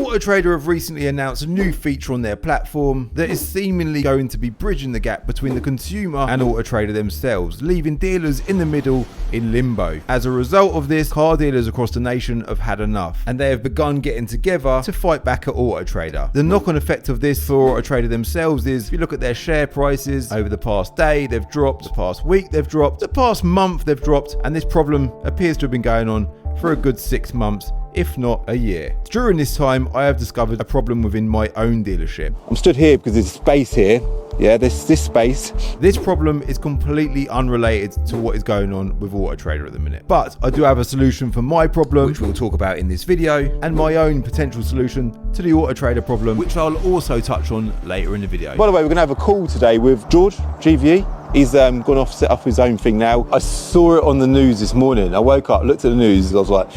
Autotrader have recently announced a new feature on their platform that is seemingly going to be bridging the gap between the consumer and Autotrader themselves, leaving dealers in the middle in limbo. As a result of this, car dealers across the nation have had enough, and they have begun getting together to fight back at Autotrader. The knock-on effect of this for Autotrader themselves is, if you look at their share prices over the past day, they've dropped, the past week they've dropped, the past month they've dropped, and this problem appears to have been going on for a good 6 months, if not a year. During this time, I have discovered a problem within my own dealership. I'm stood here because there's space here. Yeah, this space. This problem is completely unrelated to what is going on with Autotrader at the minute. But I do have a solution for my problem, which we'll talk about in this video, and my own potential solution to the Autotrader problem, which I'll also touch on later in the video. By the way, we're gonna have a call today with George, GVE. He's gone off, set up his own thing now. I saw it on the news this morning. I woke up, looked at the news, and I was like,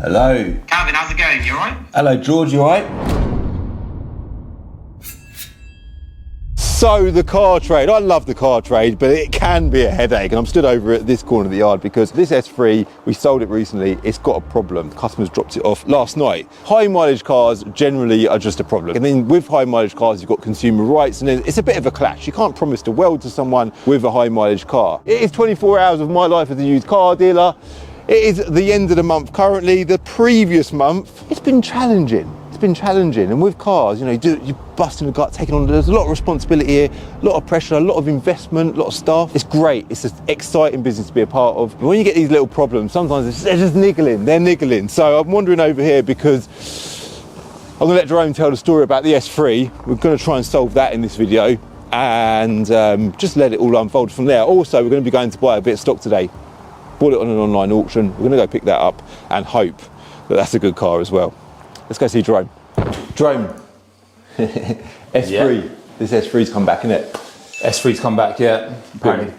hello. Calvin, how's it going? You alright? Hello, George, you alright? So the car trade, I love the car trade, but it can be a headache. And I'm stood over at this corner of the yard because this S3, we sold it recently, it's got a problem. The customers dropped it off last night. High mileage cars generally are just a problem. And then with high mileage cars, you've got consumer rights, and it's a bit of a clash. You can't promise to weld to someone with a high mileage car. It is 24 hours of my life as a used car dealer. It is the end of the month currently. The previous month, it's been challenging. And with cars, you know, you're busting the gut, taking on, there's a lot of responsibility here, a lot of pressure, a lot of investment, a lot of staff. It's great. It's an exciting business to be a part of. But when you get these little problems, sometimes they're just niggling. They're niggling. So I'm wandering over here because I'm going to let Jerome tell the story about the S3. We're going to try and solve that in this video and just let it all unfold from there. Also, we're going to be going to buy a bit of stock today. Bought it on an online auction. We're going to go pick that up and hope that that's a good car as well. Let's go see Jerome. Jerome, S3. Yeah. This S3's come back, isn't it? S3's come back, yeah. Apparently,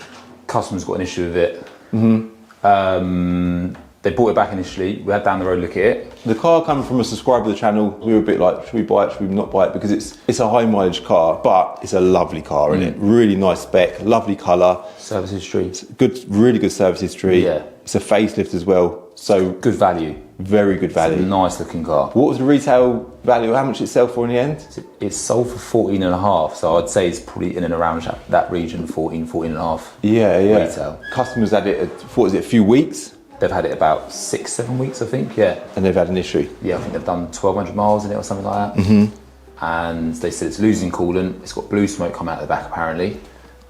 customers got an issue with it. Mm-hmm. They bought it back initially. We had down the road look at it. The car coming from a subscriber of the channel, we were a bit like, should we buy it, should we not buy it? Because it's a high mileage car, but it's a lovely car, isn't it? Really nice spec, lovely colour. Service history. Good, really good service history. Yeah. It's a facelift as well. So good value. Very good value. It's a nice looking car. What was the retail value? How much it sell for in the end? It's sold for 14 and a half, so I'd say it's probably in and around that region, 14 and a half. Yeah. Retail. Customers had it, what was it, a few weeks? They've had it about 6-7 weeks, I think, yeah. And they've had an issue? Yeah, I think they've done 1,200 miles in it or something like that. Mm-hmm. And they said it's losing coolant. It's got blue smoke coming out the back, apparently.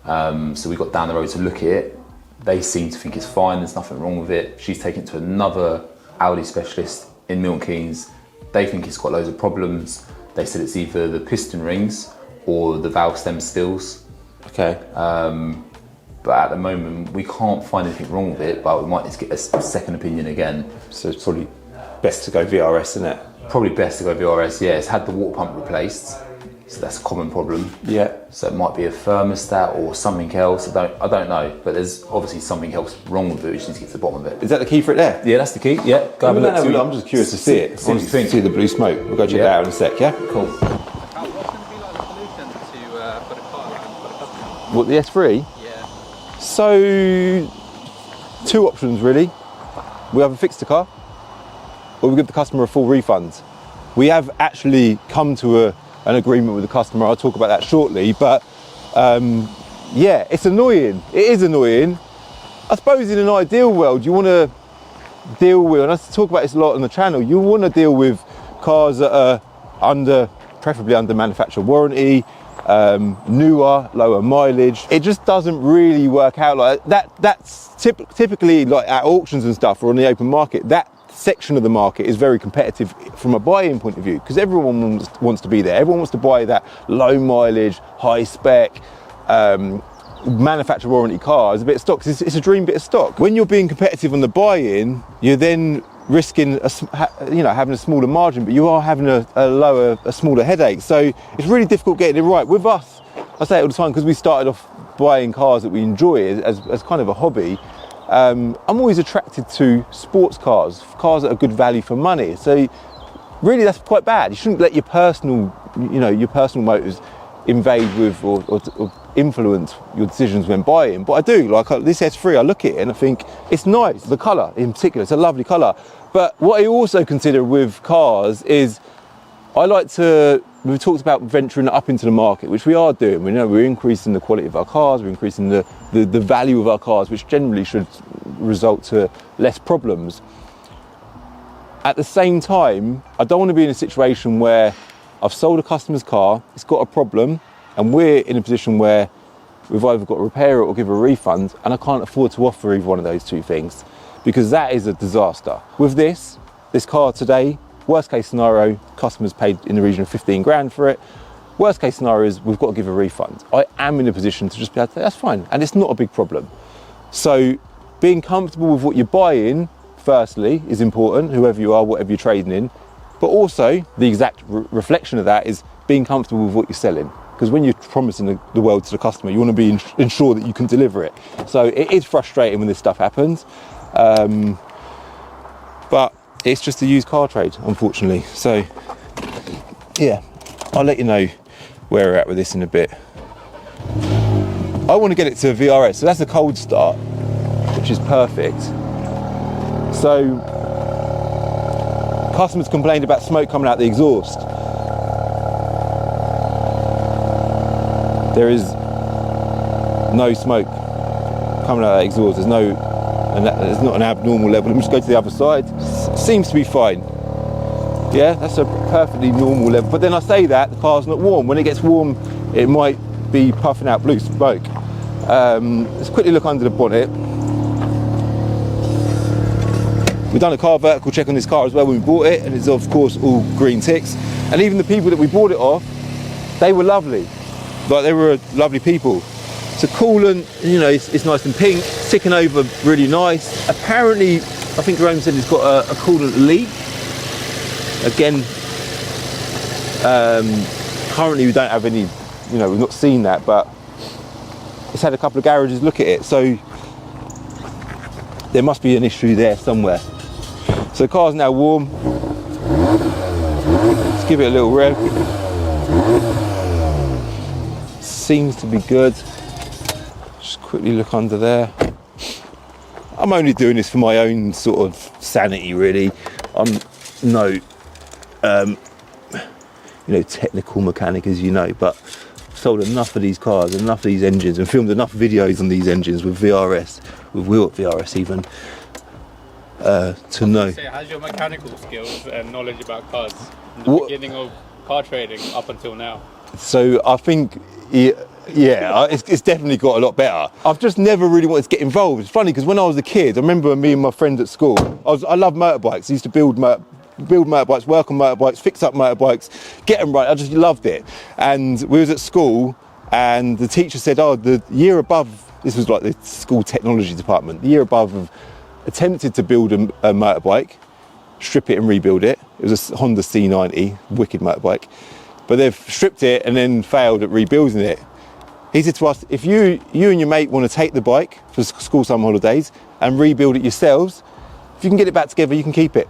So we got down the road to look at it. They seem to think it's fine, there's nothing wrong with it. She's taken it to another Audi specialist in Milton Keynes. They think it's got loads of problems. They said it's either the piston rings or the valve stem stills. Okay. But at the moment, we can't find anything wrong with it, but we might need to get a second opinion again. So it's probably best to go VRS, isn't it? Probably best to go VRS, yeah. It's had the water pump replaced, so that's a common problem. Yeah. So it might be a thermostat or something else. I don't know, but there's obviously something else wrong with it. We just need to get to the bottom of it. Is that the key for it there? Yeah, that's the key. Yeah. Go have a look. I'm just curious to see it. See what you think. See the blue smoke. We'll go check that out in a sec. Yeah. Cool. What's going to be like the solution to put a car around for the customer? What, the S3? Yeah. So, two options really. We have a fix the car, or we give the customer a full refund. We have actually come to an agreement with the customer. I'll talk about that shortly, but yeah, it's annoying. It is annoying. I suppose in an ideal world, you want to deal with, and I talk about this a lot on the channel, you want to deal with cars that are preferably under manufacturer warranty, newer, lower mileage. It just doesn't really work out like that. That's typically like at auctions and stuff or on the open market, that section of the market is very competitive from a buy-in point of view because everyone wants to be there. Everyone wants to buy that low mileage, high spec, manufacturer warranty car as a bit of stock. It's a dream bit of stock. When you're being competitive on the buy-in, you're then risking having a smaller margin, but you are having a smaller headache. So it's really difficult getting it right. With us, I say it all the time because we started off buying cars that we enjoy as kind of a hobby. I'm always attracted to sports cars that are good value for money. So really that's quite bad. You shouldn't let your personal motives invade with or influence your decisions when buying. But I do, like this S3, I look at it and I think it's nice. The colour in particular, it's a lovely colour. But what I also consider with cars is we've talked about venturing up into the market, which we are doing. We know we're increasing the quality of our cars, we're increasing the value of our cars, which generally should result to less problems. At the same time, I don't want to be in a situation where I've sold a customer's car, it's got a problem, and we're in a position where we've either got to repair it or give a refund, and I can't afford to offer either one of those two things, because that is a disaster. With this car today, worst case scenario, customers paid in the region of 15 grand for it. Worst case scenario is we've got to give a refund. I am in a position to just be able to say, that's fine, and it's not a big problem. So being comfortable with what you're buying, firstly, is important, whoever you are, whatever you're trading in. But also, the exact reflection of that is being comfortable with what you're selling. Because when you're promising the world to the customer, you want to be ensure that you can deliver it. So it is frustrating when this stuff happens. But it's just a used car trade, unfortunately. So, yeah, I'll let you know where we're at with this in a bit. I want to get it to VRS, so that's a cold start, which is perfect. So, customers complained about smoke coming out the exhaust. There is no smoke coming out of that exhaust. There's not an abnormal level. Let me just go to the other side. Seems to be fine. Yeah, that's a perfectly normal level. But then I say that, the car's not warm. When it gets warm, it might be puffing out blue smoke. Let's quickly look under the bonnet. We've done a car vertical check on this car as well when we bought it, and it's of course all green ticks. And even the people that we bought it off, they were lovely. Like, they were lovely people. So coolant, you know, it's nice and pink, ticking over really nice. Apparently, I think Jerome said it's got a coolant leak. Again, currently we don't have any, you know, we've not seen that, but it's had a couple of garages look at it, so there must be an issue there somewhere. So the car's now warm. Let's give it a little rev. Seems to be good. Just quickly look under there. I'm only doing this for my own sort of sanity, really. I'm no, you know, technical mechanic, as you know, but I've sold enough of these cars, enough of these engines, and filmed enough videos on these engines with VRS, with wheel at VRS even, to know. So how's your mechanical skills and knowledge about cars from the beginning of car trading up until now? So I think, yeah, it's definitely got a lot better. I've just never really wanted to get involved. It's funny because when I was a kid, I remember me and my friends at school, I love motorbikes. I used to build motorbikes, work on motorbikes, fix up motorbikes, get them right. I just loved it. And we was at school, and the teacher said, oh, the year above, this was like the school technology department, the year above have attempted to build a motorbike, strip it and rebuild it. It was a Honda C90, wicked motorbike. But they've stripped it and then failed at rebuilding it. He said to us, if you and your mate want to take the bike for school summer holidays and rebuild it yourselves, if you can get it back together, you can keep it.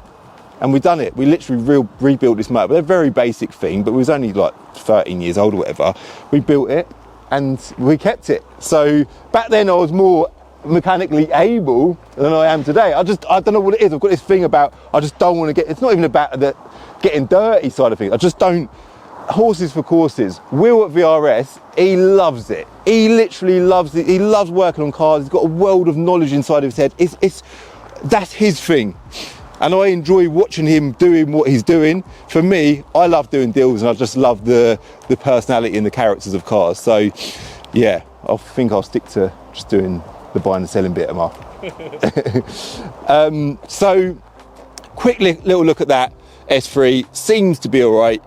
And we've done it. We literally rebuilt this motorbike. They're a very basic thing, but we was only like 13 years old or whatever. We built it and we kept it. So back then I was more mechanically able than I am today. I don't know what it is. I've got this thing about, I just don't want to get, it's not even about the getting dirty side of things. I just don't. Horses for courses. Will at VRS, he loves it. He literally loves it. He loves working on cars. He's got a world of knowledge inside of his head. That's his thing. And I enjoy watching him doing what he's doing. For me, I love doing deals, and I just love the personality and the characters of cars. So yeah, I think I'll stick to just doing the buying and selling bit of my. So quick little look at that S3. Seems to be all right.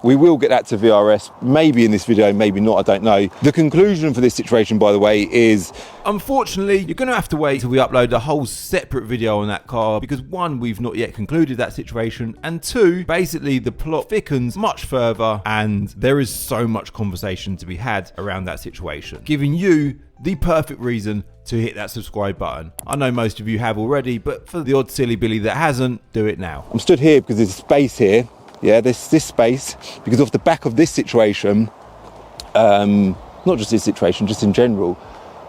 We will get that to VRS, maybe in this video, maybe not, I don't know. The conclusion for this situation, by the way, is unfortunately, you're going to have to wait till we upload a whole separate video on that car, because one, we've not yet concluded that situation, and two, basically the plot thickens much further and there is so much conversation to be had around that situation, giving you the perfect reason to hit that subscribe button. I know most of you have already, but for the odd silly Billy that hasn't, do it now. I'm stood here because there's space here. Yeah, this space, because off the back of this situation, not just this situation, just in general,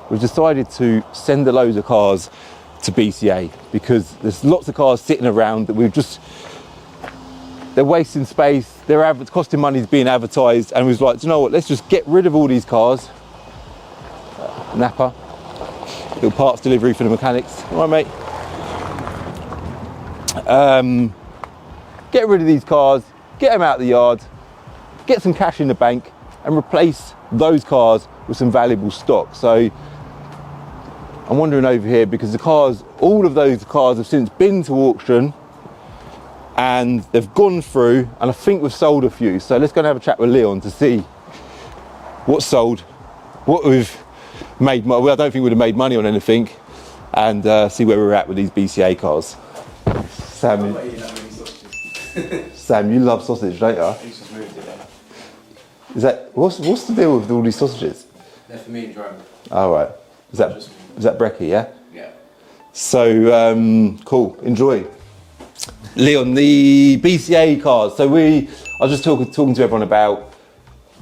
we've decided to send a load of cars to BCA, because there's lots of cars sitting around that we've just, they're wasting space, they're costing money being advertised, and we was like, do you know what, let's just get rid of all these cars. Napa, little parts delivery for the mechanics. All right, mate. Get rid of these cars, get them out of the yard, get some cash in the bank, and replace those cars with some valuable stock. So I'm wondering over here, because the cars, all of those cars have since been to auction and they've gone through, and I think we've sold a few. So let's go and have a chat with Leon to see what's sold, what we've made. Well, I don't think we'd have made money on anything, and see where we're at with these BCA cars. Sam, you love sausage, don't you? He's just moved it then. Is that what's the deal with all these sausages? They're for me and Jerome. All right. Is that brekkie? Yeah. Yeah. So cool. Enjoy. Leon, the BCA cars. So I was just talking to everyone about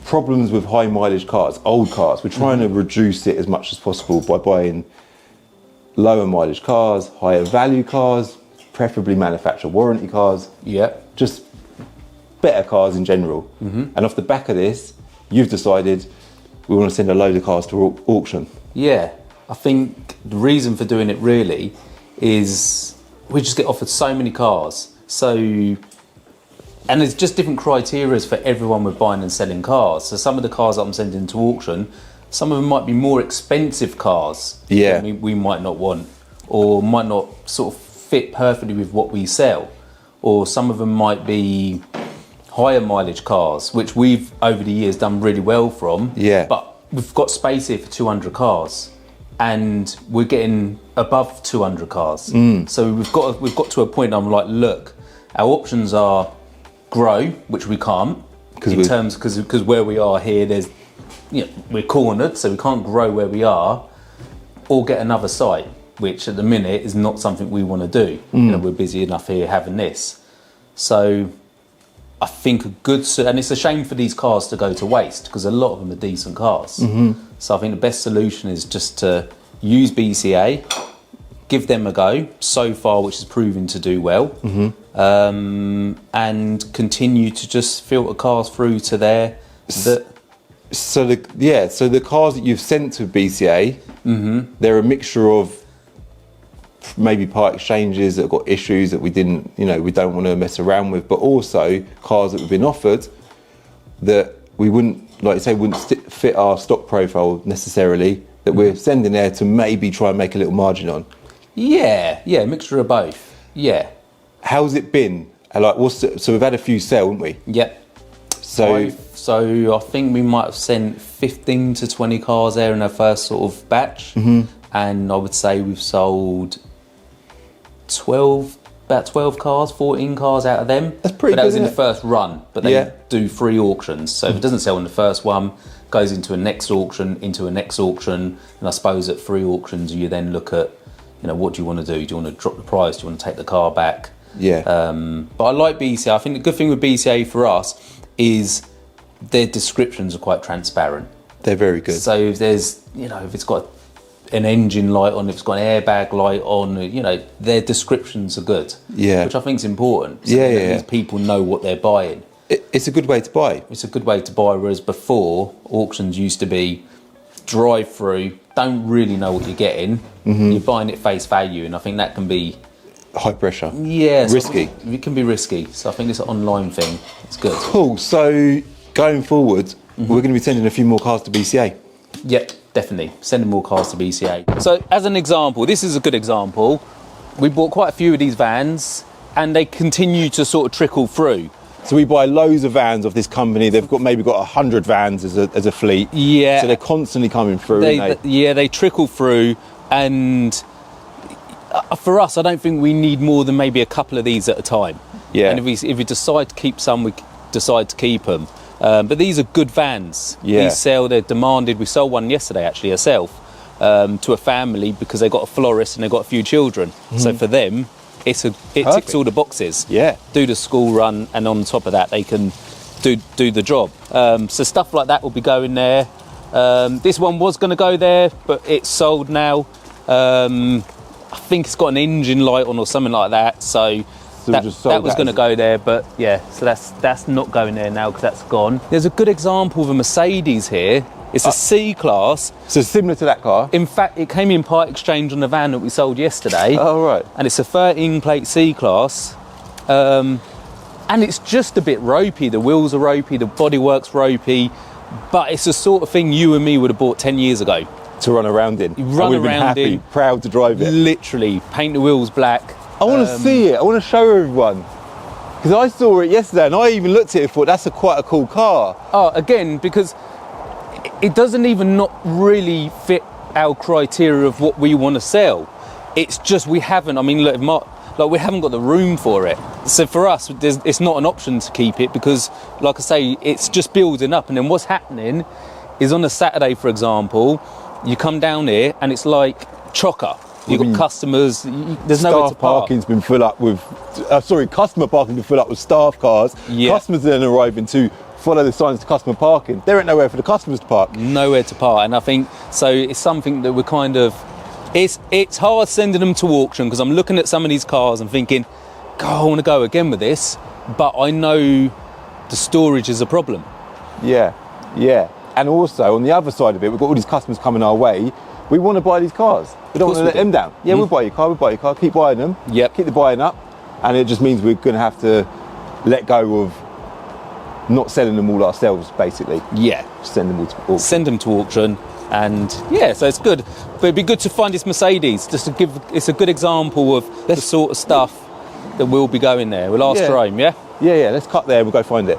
problems with high mileage cars, old cars. We're trying to reduce it as much as possible by buying lower mileage cars, higher value cars, preferably manufacturer warranty cars. Yeah. Just better cars in general. And off the back of this, you've decided we want to send a load of cars to auction. Yeah, I think the reason for doing it really is we just get offered so many cars. And there's just different criteria for everyone with buying and selling cars. So some of the cars that I'm sending to auction, some of them might be more expensive cars. Yeah. We might not want, or might not sort of fit perfectly with what we sell. Or some of them might be higher mileage cars, which we've over the years done really well from. Yeah. But we've got space here for 200 cars, and we're getting above 200 cars. So we've got to a point. I'm like, look, our options are grow, which we can't because where we are here, there's we're cornered, so we can't grow where we are, or get another site, which at the minute is not something we want to do. We're busy enough here having this. So I think and it's a shame for these cars to go to waste, because a lot of them are decent cars. So I think the best solution is just to use BCA, give them a go so far, which is proving to do well, and continue to just filter cars through to there. So the cars that you've sent to BCA, they're a mixture of maybe part exchanges that have got issues that we don't want to mess around with, but also cars that have been offered that we wouldn't, like you say, wouldn't fit our stock profile necessarily, that we're sending there to maybe try and make a little margin on. Yeah, mixture of both. Yeah. How's it been? So we've had a few sell, haven't we? Yep. So I think we might have sent 15 to 20 cars there in our first sort of batch, and I would say we've sold about 12 cars, 14 cars out of them. That's pretty good. But that was in the first run, but they do 3 auctions. So if it doesn't sell in the first one, goes into a next auction, and I suppose at 3 auctions you then look at, what do you want to do? Do you want to drop the price? Do you want to take the car back? Yeah. But I like BCA. I think the good thing with BCA for us is their descriptions are quite transparent. They're very good. So if there's, if it's got an engine light on, if it's got an airbag light on, their descriptions are good. Yeah. Which I think is important. So these people know what they're buying. It's a good way to buy. It's a good way to buy, whereas before, auctions used to be drive through, don't really know what you're getting, you're buying it face value, and I think that can be high pressure. Yeah. Risky. It can be risky. So I think this online thing, it's good. Cool. So going forward, we're going to be sending a few more cars to BCA. Yep, definitely. Sending more cars to BCA. So as an example, this is a good example. We bought quite a few of these vans, and they continue to sort of trickle through. So we buy loads of vans off this company. They've got 100 vans as a fleet. Yeah. So they're constantly coming through. They trickle through, and for us, I don't think we need more than maybe a couple of these at a time. Yeah. And if we decide to keep some, we decide to keep them. But these are good vans. Yeah. These sell, they're demanded. We sold one yesterday, actually, herself, to a family because they got a florist and they got a few children. So for them, it ticks all the boxes. Yeah. Do the school run, and on top of that, they can do the job. So stuff like that will be going there. This one was going to go there, but it's sold now. I think it's got an engine light on or something like that. So that was just sold. That was going to go there, but yeah, so that's not going there now because that's gone. There's a good example of a Mercedes here. It's a C-Class. So similar to that car? In fact, it came in part exchange on the van that we sold yesterday. Oh, right. And it's a 13-plate C-Class. And it's just a bit ropey. The wheels are ropey, the bodywork's ropey, but it's the sort of thing you and me would have bought 10 years ago. To run around in. Run around around in. Proud to drive it. Literally, paint the wheels black. I want to see it. I want to show everyone. Because I saw it yesterday and I even looked at it and thought, that's quite a cool car. Oh, again, because it doesn't even not really fit our criteria of what we want to sell. It's just we haven't, I mean, look, we haven't got the room for it. So for us, it's not an option to keep it because, like I say, it's just building up. And then what's happening is on a Saturday, for example, you come down here and it's like chocker. You've got customers, there's nowhere to Staff park. parking's been full up with, customer parking's been full up with staff cars. Yeah. Customers then arriving to follow the signs to customer parking. There ain't nowhere for the customers to park. Nowhere to park. And I think, so it's something that we're kind of, it's hard sending them to auction because I'm looking at some of these cars and thinking, God, I want to go again with this, but I know the storage is a problem. Yeah, yeah. And also on the other side of it, we've got all these customers coming our way. We want to buy these cars. We don't want to let them down. Yeah, we'll buy your car, keep buying them. Yep. Keep the buying up. And it just means we're going to have to let go of not selling them all ourselves, basically. Yeah. Send them all to auction. Send them to auction. And yeah, so it's good. But it'd be good to find this Mercedes, just to give, it's a good example of the sort of stuff that will be going there. We'll ask Jerome, yeah? Yeah, let's cut there and we'll go find it.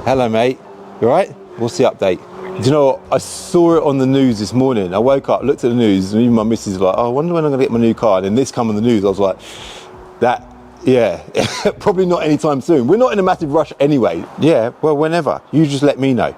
Hello, mate. You all right? What's the update? Do you know what? I saw it on the news this morning. I woke up, looked at the news, and even my missus was like, oh, I wonder when I'm going to get my new car. And then this come on the news. I was like, probably not anytime soon. We're not in a massive rush anyway. Yeah, well, whenever. You just let me know.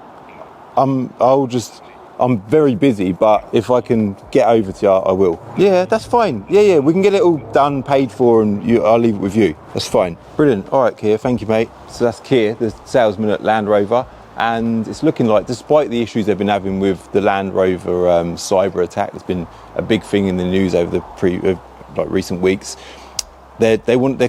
I'm very busy, but if I can get over to you, I will. Yeah, that's fine. Yeah, we can get it all done, paid for, and I'll leave it with you. That's fine. Brilliant. All right, Keir, thank you, mate. So that's Keir, the salesman at Land Rover. And it's looking like, despite the issues they've been having with the Land Rover cyber attack, it's been a big thing in the news over the recent weeks. They're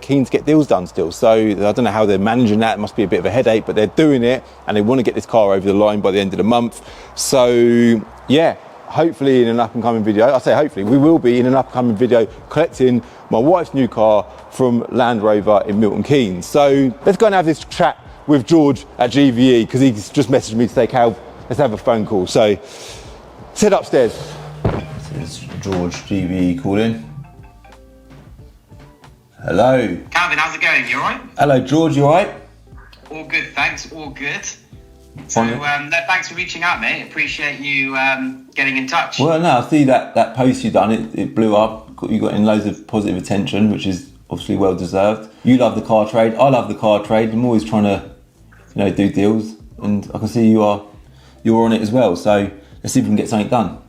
keen to get deals done still. So I don't know how they're managing that. It must be a bit of a headache, but they're doing it, and they want to get this car over the line by the end of the month. So yeah, hopefully in an up and coming video, I say hopefully, we will be in an up and coming video collecting my wife's new car from Land Rover in Milton Keynes. So let's go and have this chat with George at GVE, because he's just messaged me to say, Cal, let's have a phone call. So let's head upstairs. So it's George, GVE calling. Hello. Calvin, how's it going? You alright? Hello, George, you alright? All good, thanks, all good. So, thanks for reaching out, mate. Appreciate you getting in touch. Well, no, I see that post you done, it blew up. You got in loads of positive attention, which is obviously well deserved. You love the car trade, I love the car trade. I'm always trying to, do deals, and I can see you're on it as well. So let's see if we can get something done.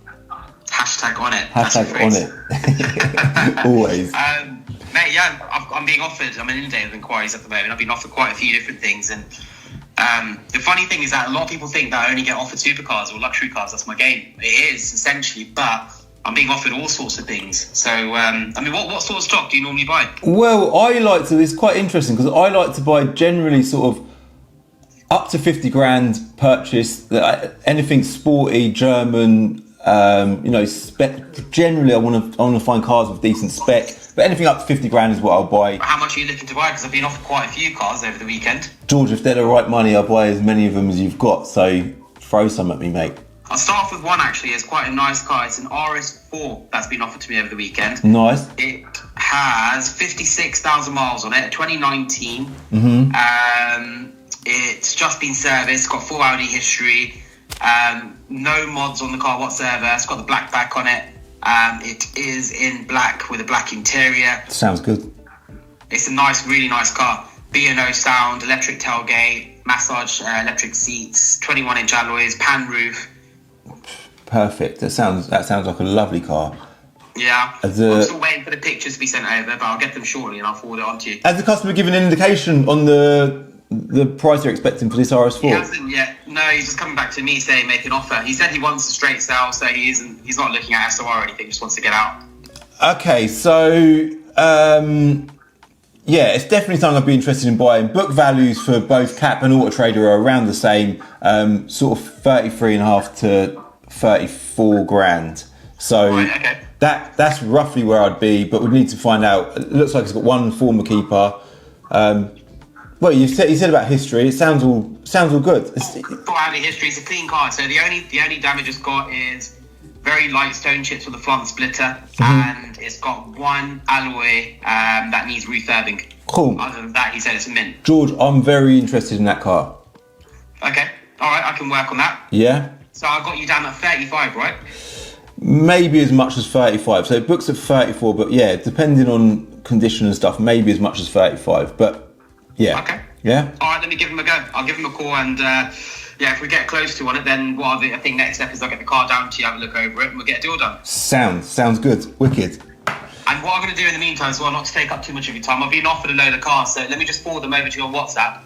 Hashtag on it. Hashtag on it. Always. Mate, yeah, I'm being offered. I'm inundated with inquiries at the moment. I've been offered quite a few different things, and the funny thing is that a lot of people think that I only get offered supercars or luxury cars. That's my game. It is essentially, but I'm being offered all sorts of things. So, what sort of stock do you normally buy? Well, it's quite interesting because I like to buy generally sort of up to 50 grand purchase, anything sporty, German, spec. Generally, I want to find cars with decent spec, but anything up to 50 grand is what I'll buy. How much are you looking to buy? Because I've been offered quite a few cars over the weekend. George, if they're the right money, I'll buy as many of them as you've got, so throw some at me, mate. I'll start off with one actually. It's quite a nice car. It's an RS4 that's been offered to me over the weekend. Nice. It has 56,000 miles on it, 2019. It's just been serviced, got full Audi history, no mods on the car whatsoever. It's got the black back on it. It is in black with a black interior. Sounds good. It's a nice, really nice car. B&O sound, electric tailgate, massage electric seats, 21-inch alloys, pan roof. Perfect. That sounds like a lovely car. Yeah. I'm still waiting for the pictures to be sent over, but I'll get them shortly and I'll forward it on to you. Has the customer given an indication on the price you're expecting for this RS4? He hasn't yet. No, he's just coming back to me saying make an offer. He said he wants a straight sale, so he's not looking at SOR or anything, just wants to get out. Okay, so Yeah, it's definitely something I'd be interested in buying. Book values for both Cap and Autotrader are around the same, sort of 33.5 to 34 grand. So Right, okay. that's roughly where I'd be, but we'd need to find out. It looks like it's got one former keeper. Well, you said about history. It sounds all good. For out of history, it's a clean car. So the only damage it's got is very light stone chips with a front splitter, and it's got one alloy that needs refurbing. Cool. Other than that, he said it's a mint. George, I'm very interested in that car. Okay, all right, I can work on that. Yeah? So I got you down at 35, right? Maybe as much as 35. So it books at 34, but yeah, depending on condition and stuff, maybe as much as 35. But yeah. Okay. Yeah? All right, let me give him a go. I'll give him a call, and yeah, if we get close to on it, then I think next step is I'll get the car down to you, have a look over it, and we'll get a deal done. Sounds good. Wicked. And what I'm going to do in the meantime as well, not to take up too much of your time, I've been offered a load of cars, so let me just forward them over to your WhatsApp.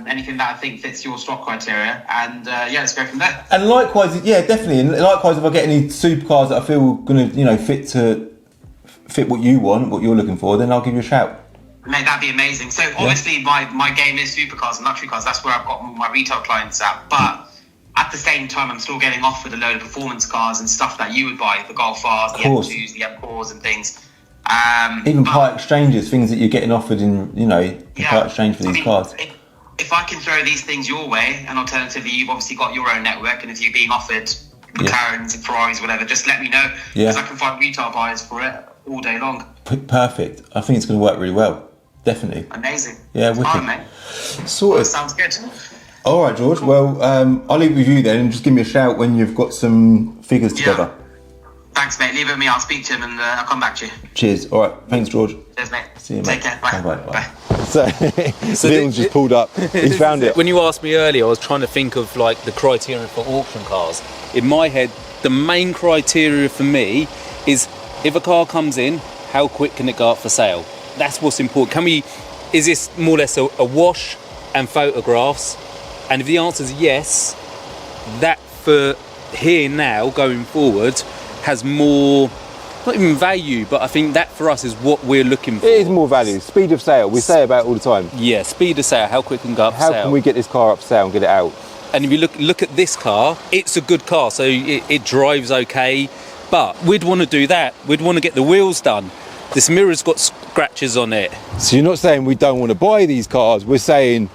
Anything that I think fits your stock criteria, and yeah, let's go from there. And likewise, yeah, definitely. And likewise, if I get any supercars that I feel going to, fit what you want, what you're looking for, then I'll give you a shout. Mate, that'd be amazing. So obviously my game is supercars and luxury cars. That's where I've got my retail clients at. But at the same time, I'm still getting offered a load of performance cars and stuff that you would buy, the Golf Rs, the M2s, the M4s and things. Even part exchanges, things that you're getting offered in, part exchange for these cars. If I can throw these things your way, and alternatively, you've obviously got your own network, and if you're being offered McLarens, Ferraris, whatever, just let me know, because I can find retail buyers for it all day long. Perfect. I think it's going to work really well. Definitely. Amazing. Yeah, wicked. All right, mate. Sorted. Sounds good. All right, George. Well, I'll leave it with you then, and just give me a shout when you've got some figures together. Thanks, mate. Leave it with me. I'll speak to him, and I'll come back to you. Cheers. All right. Thanks, George. Cheers, mate. See you, mate. Take care. Bye. Bye. So Leon's just pulled up. He's found it. When you asked me earlier, I was trying to think of like the criteria for auction cars. In my head, the main criteria for me is if a car comes in, how quick can it go up for sale? That's what's important. Is this more or less a wash and photographs? And if the answer is yes, that for here now going forward has more, not even value, but I think that for us is what we're looking for. It is more value. Speed of sale. We say about it all the time. Yeah, speed of sale. How quick can go up for sale? How can we get this car up for sale and get it out? And if you look at this car, it's a good car, so it drives okay. But we'd want to do that. We'd want to get the wheels done. This mirror's got scratches on it. So you're not saying we don't want to buy these cars. We're saying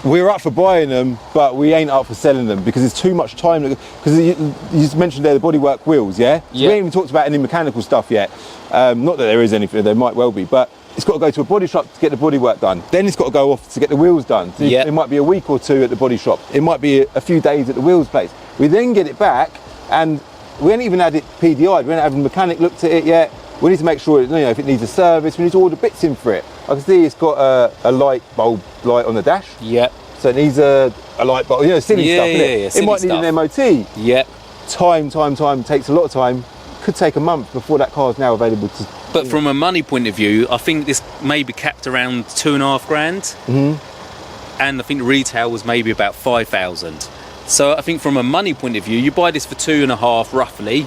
we're up for buying them, but we ain't up for selling them because it's too much time. Because you just mentioned there the bodywork wheels, yeah? So we ain't even talked about any mechanical stuff yet. Not that there is anything, there might well be, but it's got to go to a body shop to get the bodywork done. Then it's got to go off to get the wheels done. So it might be a week or two at the body shop. It might be a few days at the wheels place. We then get it back, and we ain't even had it PDI'd. We ain't had a mechanic looked at it yet. We need to make sure, if it needs a service, we need to order bits in for it. I can see it's got a light bulb light on the dash. Yep. So it needs a light bulb, silly stuff, innit? It might need an MOT. Yep. Time, takes a lot of time. Could take a month before that car is now available to... But from a money point of view, I think this may be capped around 2.5 grand. Mm-hmm. And I think retail was maybe about 5,000. So I think from a money point of view, you buy this for 2.5 roughly.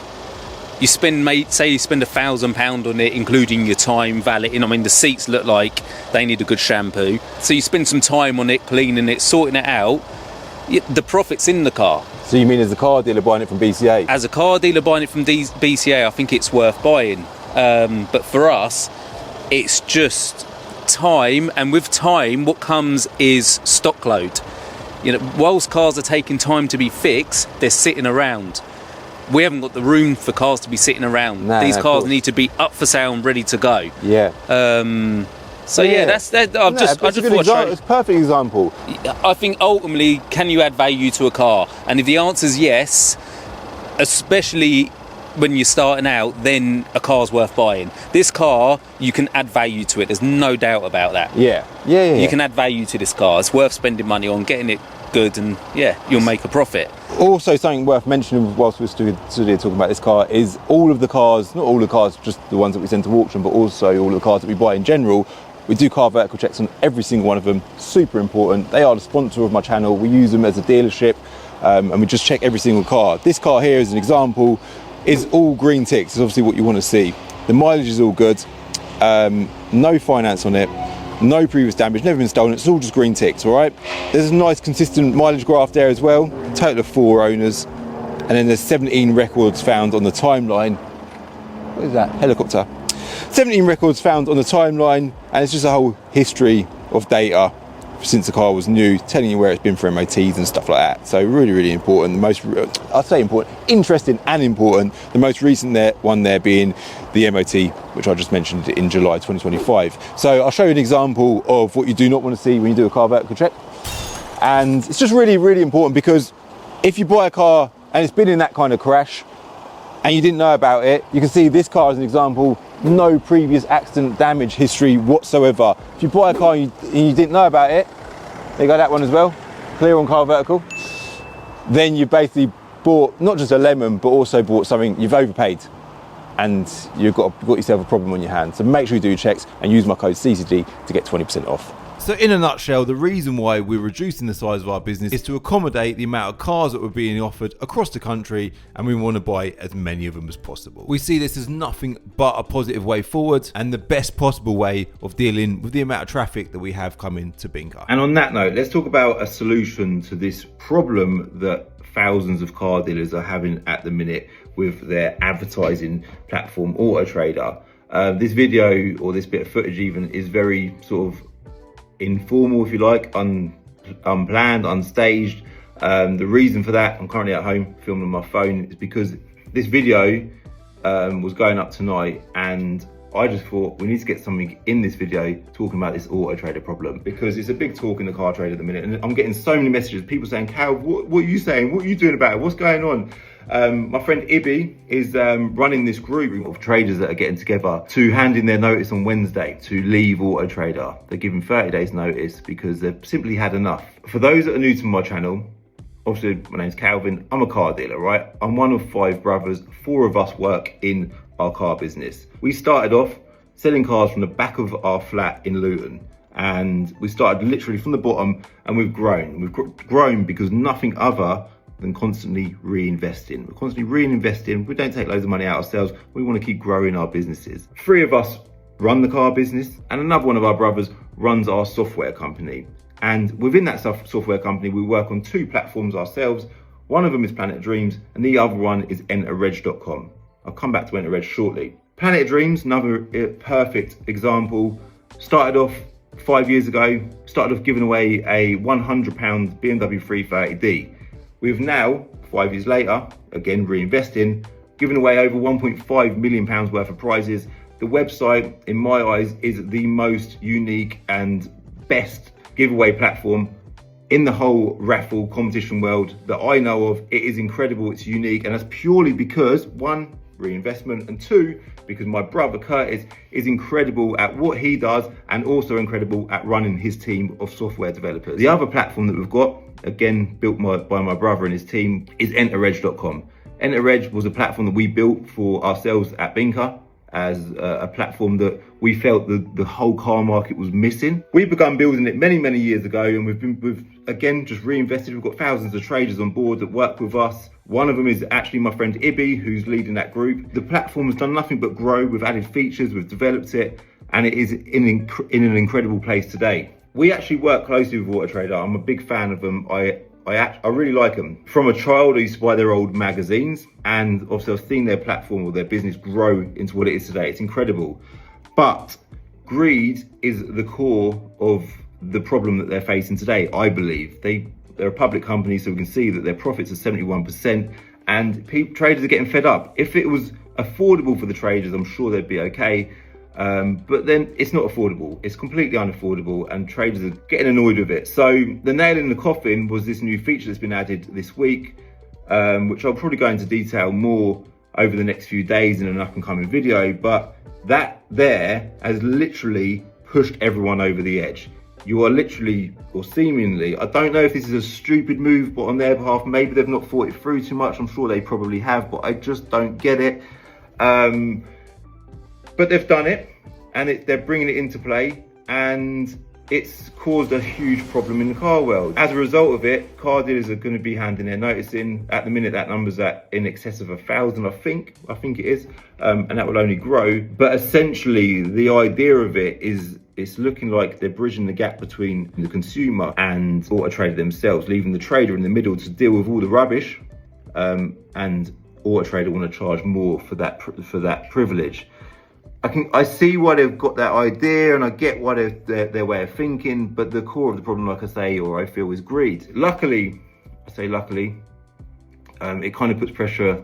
You spend, say you spend £1,000 on it, including your time, valeting. I mean, the seats look like they need a good shampoo. So you spend some time on it, cleaning it, sorting it out. The profit's in the car. So you mean as a car dealer buying it from BCA? As a car dealer buying it from BCA, I think it's worth buying. But for us, it's just time. And with time, what comes is stock load. Whilst cars are taking time to be fixed, they're sitting around. We haven't got the room for cars to be sitting around. These cars need to be up for sale and ready to go. Yeah. That's that. It's a perfect example. I think ultimately, can you add value to a car? And if the answer is yes, especially when you're starting out, then a car's worth buying. This car, you can add value to it. There's no doubt about that. Yeah. You can add value to this car. It's worth spending money on, getting it good, and you'll make a profit. Also, something worth mentioning whilst we're still talking about this car is all of the cars, not all the cars, just the ones that we send to auction, but also all of the cars that we buy in general. We do car vertical checks on every single one of them. Super important. They are the sponsor of my channel. We use them as a dealership, and we just check every single car. This car here, as an example, is all green ticks. It's obviously what you want to see. The mileage is all good. no finance on it, no previous damage, never been stolen. It's all just green ticks, all right? There's a nice consistent mileage graph there as well, total of 4 owners, and then there's 17 records found on the timeline. What is that? Helicopter. 17 records found on the timeline, and it's just a whole history of data since the car was new, telling you where it's been for MOTs and stuff like that. So really, really important. The most, I'd say important, interesting and important. The most recent one there being the MOT, which I just mentioned in July 2025. So I'll show you an example of what you do not want to see when you do a car vertical check. And it's just really, really important, because if you buy a car and it's been in that kind of crash and you didn't know about it, you can see this car as an example, no previous accident damage history whatsoever. If you buy a car and you didn't know about it, there you go, that one as well, clear on car vertical, then you basically bought not just a lemon, but also bought something you've overpaid, and you've got yourself a problem on your hands. So make sure you do your checks and use my code CCG to get 20% off. So in a nutshell, the reason why we're reducing the size of our business is to accommodate the amount of cars that were being offered across the country, and we want to buy as many of them as possible. We see this as nothing but a positive way forward and the best possible way of dealing with the amount of traffic that we have coming to Binker. And on that note, let's talk about a solution to this problem that thousands of car dealers are having at the minute with their advertising platform Autotrader. This video, or this bit of footage even, is very sort of informal, if you like, unplanned, unstaged. The reason for that, I'm currently at home filming on my phone, is because this video was going up tonight, and I just thought we need to get something in this video talking about this Autotrader problem, because it's a big talk in the car trade at the minute, and I'm getting so many messages, people saying, Cal, what are you saying? What are you doing about it? What's going on? My friend Ibby is running this group of traders that are getting together to hand in their notice on Wednesday to leave Autotrader. They're given 30 days notice because they've simply had enough. For those that are new to my channel, obviously my name's Calvin, I'm a car dealer, right? I'm one of 5 brothers, 4 of us work in our car business. We started off selling cars from the back of our flat in Luton, and we started literally from the bottom, and we've grown. We've grown because nothing other than constantly reinvesting. We're constantly reinvesting. We don't take loads of money out ourselves. We want to keep growing our businesses. 3 of us run the car business, and another one of our brothers runs our software company. And within that software company, we work on 2 platforms ourselves. One of them is Planet Dreams, and the other one is EnterReg.com. I'll come back to EnterReg shortly. Planet Dreams, another perfect example. Started off 5 years ago, started off giving away a £100 BMW 330D. We've now, 5 years later, again reinvesting, given away over £1.5 million worth of prizes. The website, in my eyes, is the most unique and best giveaway platform in the whole raffle competition world that I know of. It is incredible, it's unique, and that's purely because, 1, reinvestment, and 2, because my brother Curtis is incredible at what he does, and also incredible at running his team of software developers. The other platform that we've got, again built by my brother and his team, is EnterReg.com. EnterReg was a platform that we built for ourselves at Binker as a platform that we felt the whole car market was missing. We began building it many years ago, and we've again just reinvested. We've got thousands of traders on board that work with us. One of them is actually my friend Ibby, who's leading that group. The platform has done nothing but grow. We've added features, we've developed it, and it is in an incredible place today. We actually work closely with Autotrader. I'm a big fan of them. I really like them. From a child, I used to buy their old magazines, and obviously I've seen their platform or their business grow into what it is today. It's incredible. But greed is the core of the problem that they're facing today, I believe. They're a public company, so we can see that their profits are 71%, and traders are getting fed up. If it was affordable for the traders, I'm sure they'd be okay. But then it's not affordable. It's completely unaffordable, and traders are getting annoyed with it. So the nail in the coffin was this new feature that's been added this week, which I'll probably go into detail more over the next few days in an up and coming video. But that there has literally pushed everyone over the edge. You are literally, or seemingly, I don't know if this is a stupid move, but on their behalf, maybe they've not thought it through too much. I'm sure they probably have, but I just don't get it. But they've done it, and they're bringing it into play, and it's caused a huge problem in the car world. As a result of it, car dealers are going to be handing their notice in. At the minute, that number's at in excess of 1,000, I think it is, and that will only grow. But essentially, the idea of it is it's looking like they're bridging the gap between the consumer and Autotrader themselves, leaving the trader in the middle to deal with all the rubbish, and Autotrader want to charge more for that privilege. I see why they've got that idea, and I get why their way of thinking, but the core of the problem, like I say, or I feel, is greed. Luckily, it kind of puts pressure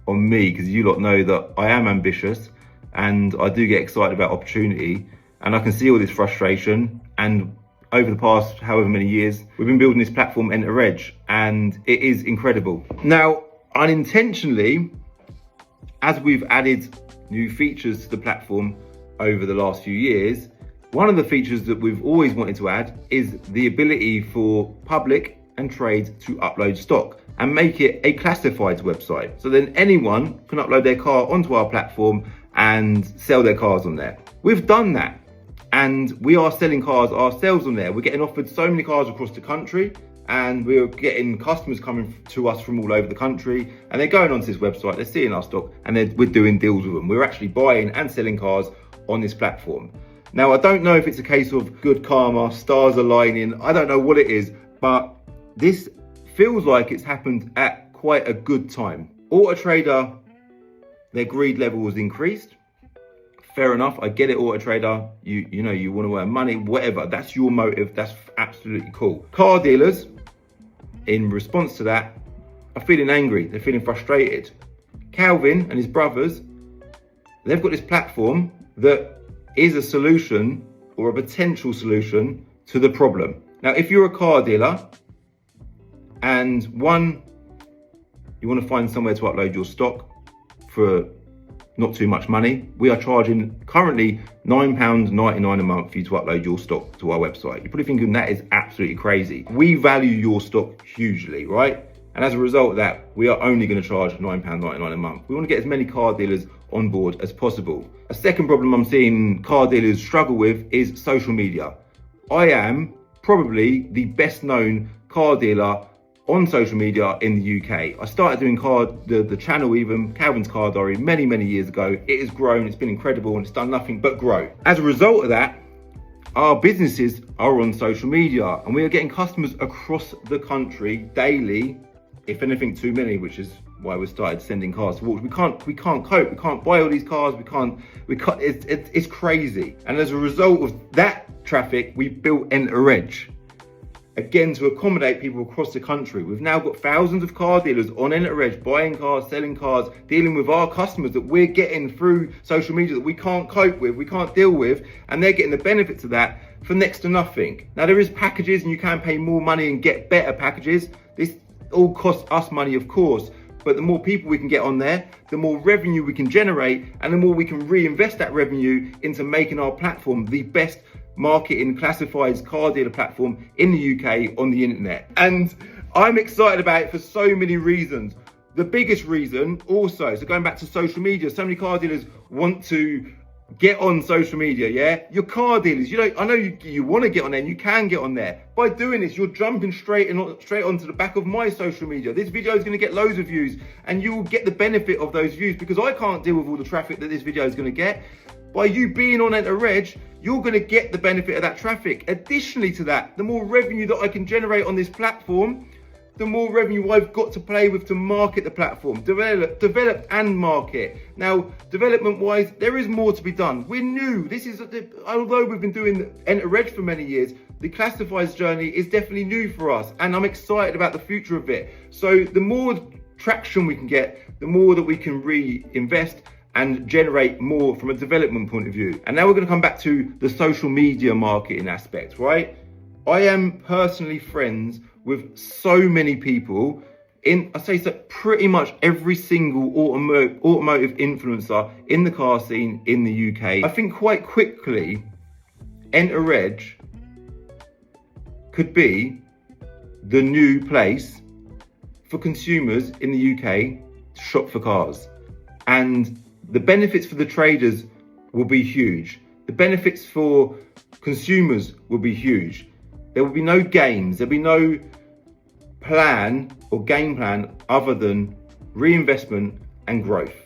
on me, because you lot know that I am ambitious and I do get excited about opportunity, and I can see all this frustration. And over the past however many years, we've been building this platform, Enter Edge, and it is incredible. Now, unintentionally, as we've added new features to the platform over the last few years, one of the features that we've always wanted to add is the ability for public and trade to upload stock and make it a classifieds website. So then anyone can upload their car onto our platform and sell their cars on there. We've done that, and we are selling cars ourselves on there. We're getting offered so many cars across the country, and we're getting customers coming to us from all over the country, and they're going onto this website, they're seeing our stock, and we're doing deals with them. We're actually buying and selling cars on this platform. Now, I don't know if it's a case of good karma, stars aligning, I don't know what it is, but this feels like it's happened at quite a good time. Autotrader, their greed level was increased. Fair enough, I get it, Autotrader, you know, you want to earn money, whatever, that's your motive, that's absolutely cool. Car dealers, in response to that, are feeling angry, they're feeling frustrated. Calvin and his brothers, they've got this platform that is a solution, or a potential solution, to the problem. Now, if you're a car dealer, and one, you want to find somewhere to upload your stock for not too much money, we are charging currently £9.99 a month for you to upload your stock to our website. You're probably thinking that is absolutely crazy. We value your stock hugely, right? And as a result of that, we are only going to charge £9.99 a month. We want to get as many car dealers on board as possible. A second problem I'm seeing car dealers struggle with is social media. I am probably the best known car dealer on social media in the UK. I started doing the channel, even Calvin's Car Diary, many years ago. It has grown, it's been incredible, and it's done nothing but grow. As a result of that, our businesses are on social media, and we are getting customers across the country daily, if anything too many, which is why we started sending cars to auction. We can't cope, we can't buy all these cars, it's crazy. And as a result of that traffic, we built Enter Edge. Again, to accommodate people across the country. We've now got thousands of car dealers on Enter Edge, buying cars, selling cars, dealing with our customers that we're getting through social media that we can't cope with, we can't deal with, and they're getting the benefits of that for next to nothing. Now, there is packages, and you can pay more money and get better packages. This all costs us money, of course, but the more people we can get on there, the more revenue we can generate, and the more we can reinvest that revenue into making our platform the best marketing classifieds car dealer platform in the UK on the internet. And I'm excited about it for so many reasons. The biggest reason also, so going back to social media, so many car dealers want to get on social media, yeah? You're car dealers, I know you want to get on there, and you can get on there. By doing this, you're jumping straight onto the back of my social media. This video is going to get loads of views, and you will get the benefit of those views, because I can't deal with all the traffic that this video is going to get. By you being on Enter Edge, you're going to get the benefit of that traffic. Additionally to that, the more revenue that I can generate on this platform, the more revenue I've got to play with to market the platform, develop and market. Now, development-wise, there is more to be done. We're new. Although we've been doing Enter Edge for many years, the classifieds journey is definitely new for us, and I'm excited about the future of it. So the more traction we can get, the more that we can reinvest and generate more from a development point of view. And now we're going to come back to the social media marketing aspect, right? I am personally friends with so many people pretty much every single automotive influencer in the car scene in the UK. I think quite quickly, Enter Edge could be the new place for consumers in the UK to shop for cars. And the benefits for the traders will be huge. The benefits for consumers will be huge. There will be no games, there'll be no plan or game plan other than reinvestment and growth.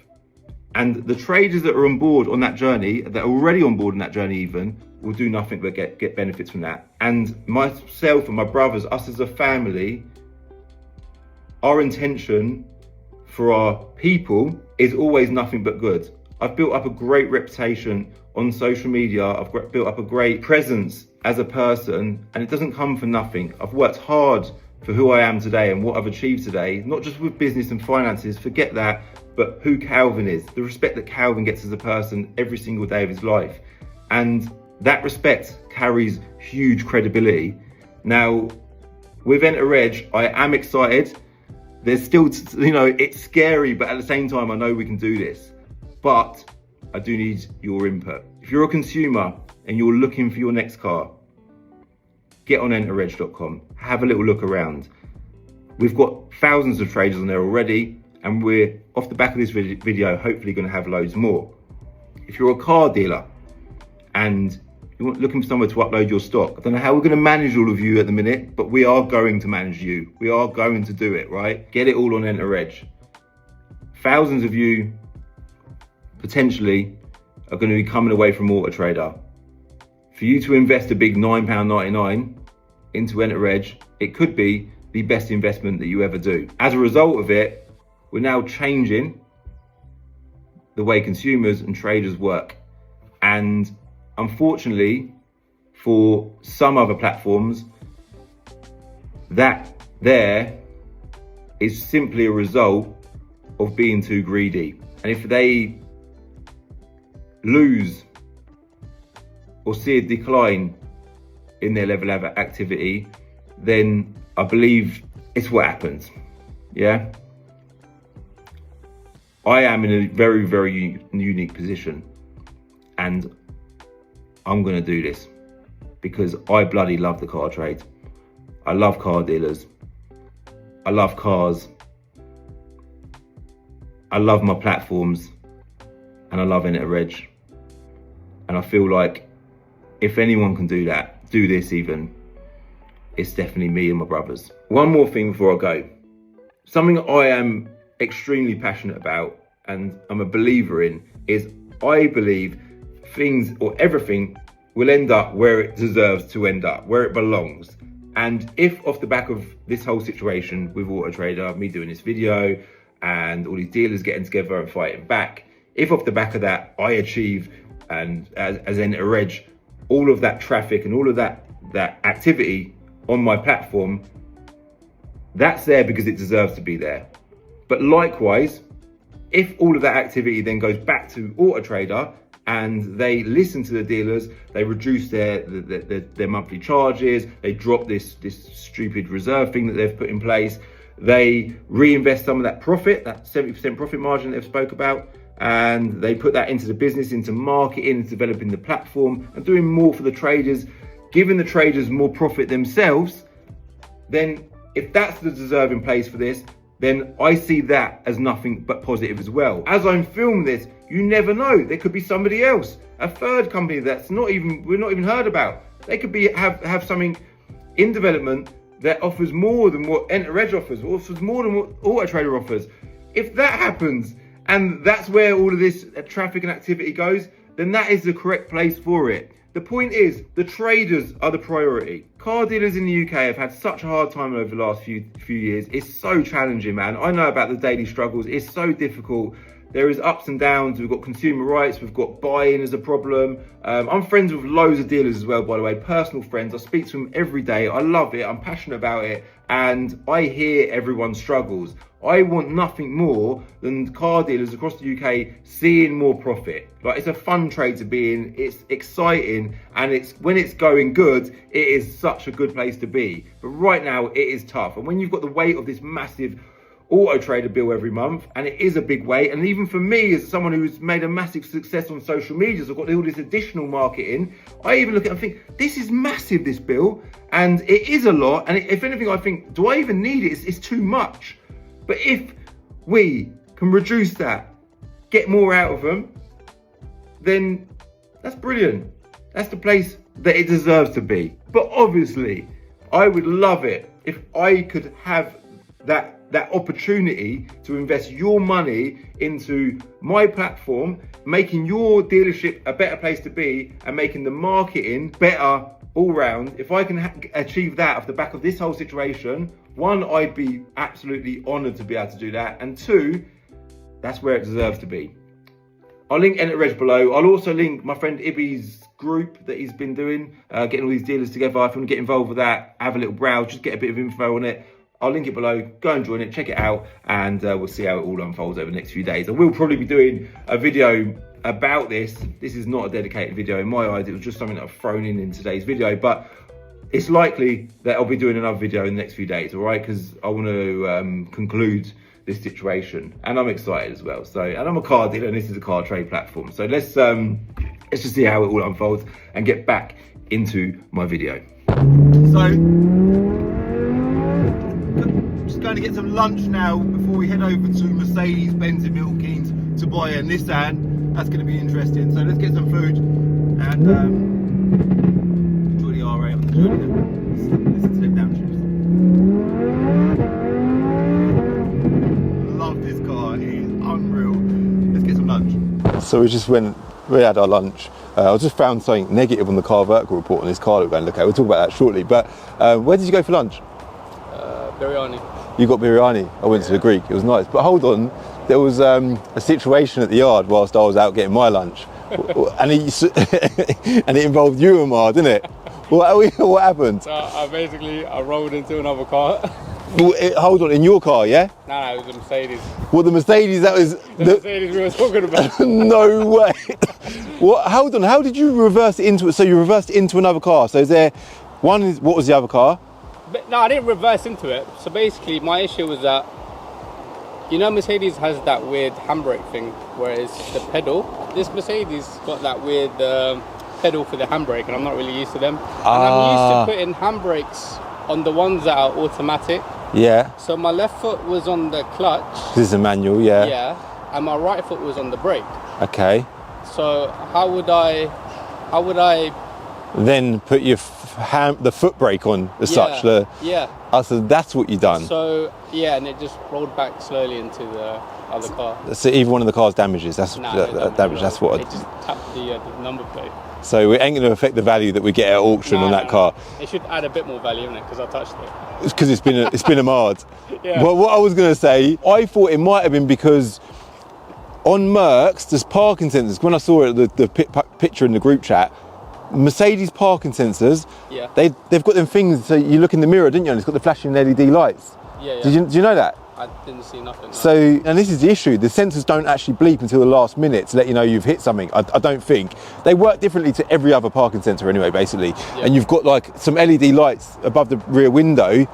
And the traders that are on board on that journey, that are already on board on that journey even, will do nothing but get benefits from that. And myself and my brothers, us as a family, our intention for our people is always nothing but good. I've built up a great reputation on social media. I've built up a great presence as a person, and it doesn't come for nothing. I've worked hard for who I am today and what I've achieved today, not just with business and finances, forget that, but who Calvin is, the respect that Calvin gets as a person every single day of his life. And that respect carries huge credibility. Now, with Enter Edge, I am excited. There's still, it's scary, but at the same time, I know we can do this. But I do need your input. If you're a consumer and you're looking for your next car, get on enteredge.com, have a little look around. We've got thousands of traders on there already, and we're off the back of this video, hopefully going to have loads more. If you're a car dealer and you're looking for somewhere to upload your stock, I don't know how we're going to manage all of you at the minute, but we are going to manage you. We are going to do it, right? Get it all on Enter Edge. Thousands of you potentially are going to be coming away from Autotrader. For you to invest a big £9.99 into Enter Edge, it could be the best investment that you ever do. As a result of it, we're now changing the way consumers and traders work. And unfortunately, for some other platforms, that there is simply a result of being too greedy. And if they lose or see a decline in their level of activity, then I believe it's what happens. Yeah. I am in a very, very unique position, and I'm gonna do this because I bloody love the car trade. I love car dealers. I love cars. I love my platforms, and I love Enter Edge. And I feel like if anyone can do that, do this even, it's definitely me and my brothers. One more thing before I go. Something I am extremely passionate about and I'm a believer in is I believe things or everything will end up where it deserves to end up, where it belongs. And if off the back of this whole situation with Autotrader, me doing this video and all these dealers getting together and fighting back, if off the back of that I achieve, and as Enter Edge, all of that traffic and all of that activity on my platform, that's there because it deserves to be there. But likewise, if all of that activity then goes back to Autotrader and they listen to the dealers, they reduce their monthly charges, they drop this stupid reserve thing that they've put in place, they reinvest some of that profit, that 70% profit margin they've spoke about, and they put that into the business, into marketing, into developing the platform and doing more for the traders, giving the traders more profit themselves, then if that's the deserving place for this, then I see that as nothing but positive as well. As I'm filming this, you never know, there could be somebody else, a third company that's we're not even heard about. They could have something in development that offers more than what Enter Edge offers more than what Autotrader offers. If that happens, and that's where all of this traffic and activity goes, then that is the correct place for it. The point is, the traders are the priority. Car dealers in the UK have had such a hard time over the last few years. It's so challenging, man. I know about the daily struggles. It's so difficult. There is ups and downs. We've got consumer rights. We've got buy-in as a problem. I'm friends with loads of dealers as well, by the way, personal friends. I speak to them every day. I love it. I'm passionate about it. And I hear everyone's struggles. I want nothing more than car dealers across the UK seeing more profit. Like, it's a fun trade to be in. It's exciting. And when it's going good, it is such a good place to be. But right now it is tough. And when you've got the weight of this massive Autotrader bill every month, and it is a big weight, and even for me as someone who's made a massive success on social media, so I've got all this additional marketing, I even look at it and think, this is massive, this bill, and it is a lot, and if anything I think, do I even need it? It's too much. But if we can reduce that, get more out of them, then that's brilliant. That's the place that it deserves to be. But obviously, I would love it if I could have that opportunity to invest your money into my platform, making your dealership a better place to be and making the marketing better all round. If I can achieve that off the back of this whole situation, one, I'd be absolutely honoured to be able to do that, and two, that's where it deserves to be. I'll link Enter Reg below. I'll also link my friend Ibby's group that he's been doing, getting all these dealers together. If you want to get involved with that, have a little browse, just get a bit of info on it. I'll link it below. Go and join it, check it out, and we'll see how it all unfolds over the next few days. I will probably be doing a video about this. This is not a dedicated video in my eyes. It was just something that I've thrown in today's video, but it's likely that I'll be doing another video in the next few days, all right? Because I want to conclude this situation, and I'm excited as well. So, and I'm a car dealer, and this is a car trade platform. So let's just see how it all unfolds and get back into my video. So, just going to get some lunch now before we head over to Mercedes-Benz in Milton Keynes to buy a Nissan. That's going to be interesting. So let's get some food and enjoy the RA on the journey. Listen to them downships. Love this car. It is unreal. Let's get some lunch. So we had our lunch. I just found something negative on the car vertical report on this car that we're going to look at. We'll talk about that shortly. But where did you go for lunch? Biryani. You got biryani. I went to the Greek. It was nice. But hold on, there was a situation at the yard whilst I was out getting my lunch, and it involved you, Amar, didn't it? What happened? So I rolled into another car. Hold on, in your car, yeah? No, it was a Mercedes. Well, the Mercedes, that was The Mercedes we were talking about. No way. What? Hold on. How did you reverse it into? So you reversed into another car. So is there one? What was the other car? But no, I didn't reverse into it. So basically, my issue was that, you know, Mercedes has that weird handbrake thing, whereas the pedal, this Mercedes got that weird pedal for the handbrake, and I'm not really used to them. And I'm used to putting handbrakes on the ones that are automatic. Yeah. So my left foot was on the clutch. This is a manual, yeah. Yeah, and my right foot was on the brake. Okay. So how would I then put your the foot brake on as such? Yeah. Oh, so that's what you done. So yeah, and it just rolled back slowly into the other car. So either one of the car's damages. That's damage. That's what. It just tapped the number plate. So it ain't going to affect the value that we get at auction on that car. It should add a bit more value in it because I touched it. It's because it's been a Mard. Yeah. Well, what I was going to say, I thought it might have been because on Mercs there's parking sensors. When I saw it, the picture in the group chat, Mercedes parking sensors. Yeah. They've got them things. So you look in the mirror, didn't you? And it's got the flashing LED lights. Yeah. Did you know that? I didn't see nothing. No. So, and this is the issue, the sensors don't actually bleep until the last minute to let you know you've hit something. I don't think. They work differently to every other parking sensor anyway, basically. Yeah. And you've got like some LED lights above the rear window,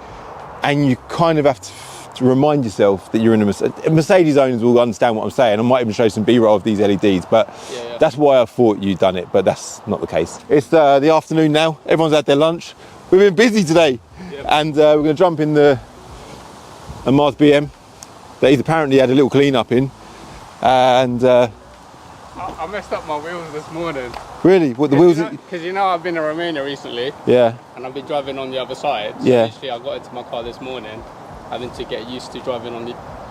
and you kind of have to remind yourself that you're in a Mercedes owners will understand what I'm saying. I might even show some B-roll of these LEDs, but that's why I thought you'd done it, but that's not the case. It's the afternoon now, everyone's had their lunch. We've been busy today, and we're going to jump in a Mars BM that he's apparently had a little clean up in, and I messed up my wheels this morning. Really? What, the wheels? Because you know I've been in Romania recently. Yeah. And I've been driving on the other side. So literally I got into my car this morning, having to get used to driving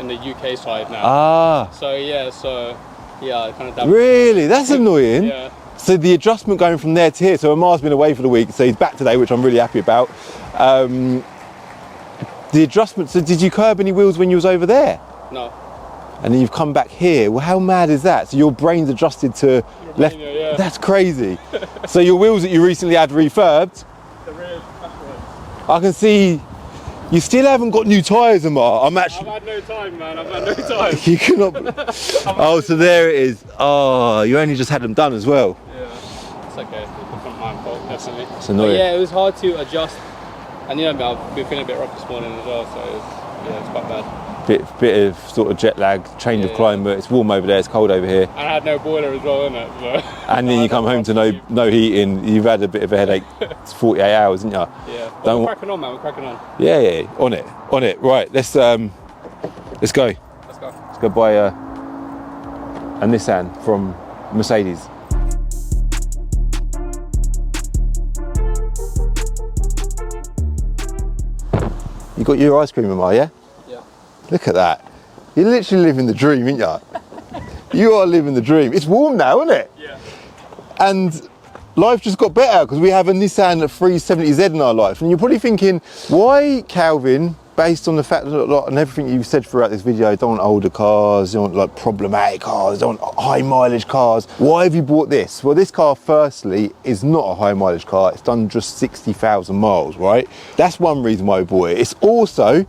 in the UK side now. So I kind of. Really? That's annoying. Yeah. So the adjustment going from there to here. So Amar's been away for the week, so he's back today, which I'm really happy about. The adjustment, so did you curb any wheels when you was over there? No. And then you've come back here. Well, how mad is that? So your brain's adjusted to left. Yeah. That's crazy. So your wheels that you recently had refurbed. The rear flashlights. I can see you still haven't got new tyres, Amar. I've had no time, man. I've had no time. You cannot. Oh, so there it is. Oh, you only just had them done as well. Yeah. It's okay. It's not my fault, definitely. It's annoying. But yeah, it was hard to adjust. And you know, I've been feeling a bit rough this morning as well, so it's quite bad. Bit of sort of jet lag, change of climate. It's warm over there, it's cold over here. And I had no boiler as well, innit? So. And then you come home to no heating. You've had a bit of a headache. It's 48 hours, isn't you? Yeah. But we're cracking on, man. We're cracking on. Yeah. On it. Right. Let's go. Let's go. Let's go buy a Nissan from Mercedes. got your ice cream, Amar, yeah? Yeah. Look at that. You're literally living the dream, aren't you? You are living the dream. It's warm now, isn't it? Yeah. And life just got better because we have a Nissan 370Z in our life. And you're probably thinking, why, Calvin, based on the fact that and everything you've said throughout this video, you don't want older cars, you don't want like problematic cars, you don't want high mileage cars. Why have you bought this? Well, this car, firstly, is not a high mileage car. It's done just 60,000 miles, right? That's one reason why we bought it. It's also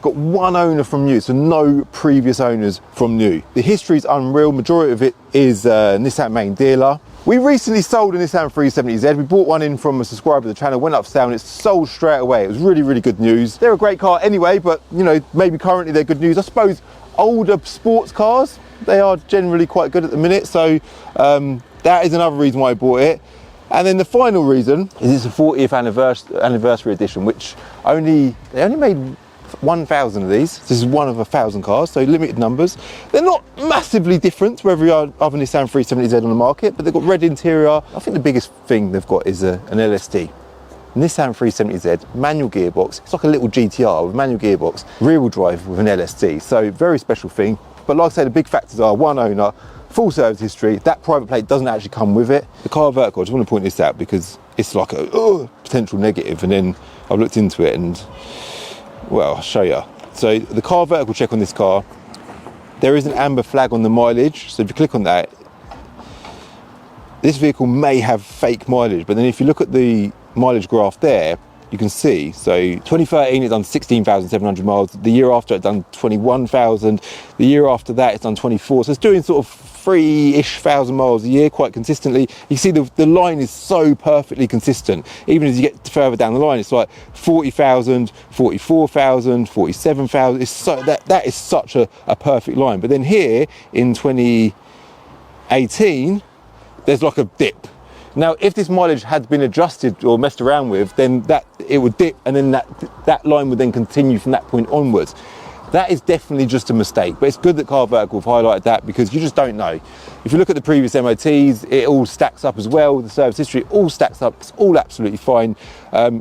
got one owner from new, so no previous owners from new. The history is unreal. Majority of it is Nissan main dealer. We recently sold a Nissan 370Z. We bought one in from a subscriber of the channel, went up for sale, and it's sold straight away. It was really, really good news. They're a great car anyway, but you know, maybe currently they're good news. I suppose older sports cars, they are generally quite good at the minute. So that is another reason why I bought it. And then the final reason is it's a 40th anniversary edition, which they only made 1,000 of these. This is one of 1,000 cars, so limited numbers. They're not massively different to every other Nissan 370Z on the market, but they've got red interior. I think the biggest thing they've got is an LST. Nissan 370Z, manual gearbox. It's like a little GTR with manual gearbox, rear wheel drive with an LST. So very special thing. But like I say, the big factors are one owner, full service history. That private plate doesn't actually come with it. The car vertical, I just want to point this out because it's like a potential negative, and then I've looked into it and, well, I'll show you. So the car vertical check on this car, there is an amber flag on the mileage. So if you click on that, this vehicle may have fake mileage, but then if you look at the mileage graph there, you can see, so 2013 it's done 16,700 miles, the year after it's done 21,000, the year after that it's done 24, so it's doing sort of 3-ish thousand miles a year quite consistently. You see the line is so perfectly consistent. Even as you get further down the line, it's like 40,000, 44,000, 47,000. It's so that is such a perfect line. But then here in 2018, there's like a dip. Now, if this mileage had been adjusted or messed around with, then it would dip, and then that line would then continue from that point onwards. That is definitely just a mistake, but it's good that Car Vertical have highlighted that because you just don't know. If you look at the previous MOTs, it all stacks up as well. The service history all stacks up. It's all absolutely fine.